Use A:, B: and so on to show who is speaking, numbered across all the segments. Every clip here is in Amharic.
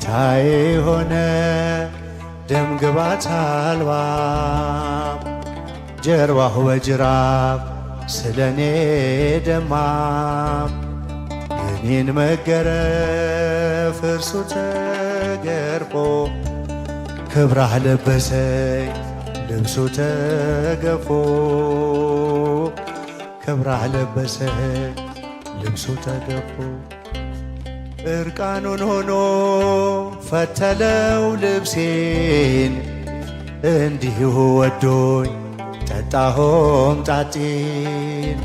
A: ጌታዬ ሆነ ደም ግባት አልባ ጀርባሁ በጅራፍ ስለኔ ደማ የኔን መገረፍ እርሱ ተገርፎ ክብራህ ለበሰኝ ልብሱ ተገፎ ክብራህ ለበሰኝ ልብሱ ተገፎ እርቃኑን ሆኖ ፈተለው ልብሴን እንዲሁ ወዶኝ ጠጣሁም ጣጤን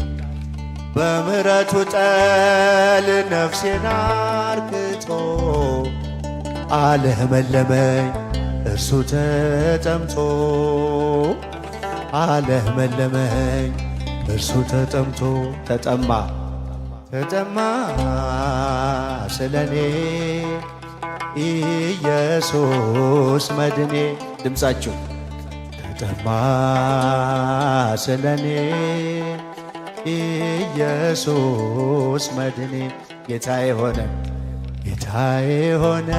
A: በምሕረቱ ጠል ነፍሴን አርክቶ አለመለመኝ እርሱ ተጠምቶ አለመለመኝ እርሱ ተጠምቶ ተጠማ ስለኔ ኢየሱስ መድኔ ድምፃችሁ ተጠማ ስለኔ ኢየሱስ መድኔ ጌታዬ ሆነ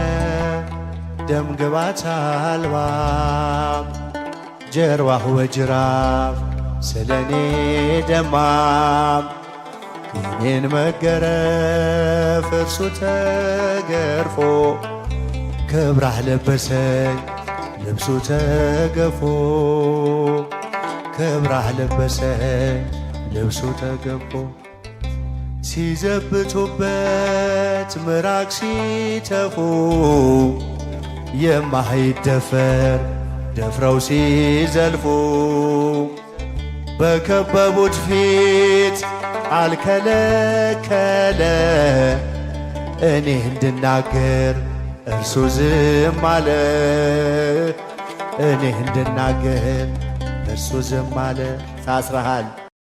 A: ደም ግባት አልባ ጀርባሁ በጅራፍ ስለኔ ደማም የኔን መገረፍ እርሱ ተገርፎ ክብራህ ለበሰኝ ልብሱ ተገፎ ክብራህ ለበሰኝ ልብሱ ተገፎ ሲዘብቱበት ምራቅ ሲተፉ የማይደፈር ደፍረው ሲዘልፉ በከበቡት ፊት አልከለከለ እኔ እንድናገር እርሱ ዝም አለ እኔ እንድናገር እርሱ ዝም አለ ታስረሃል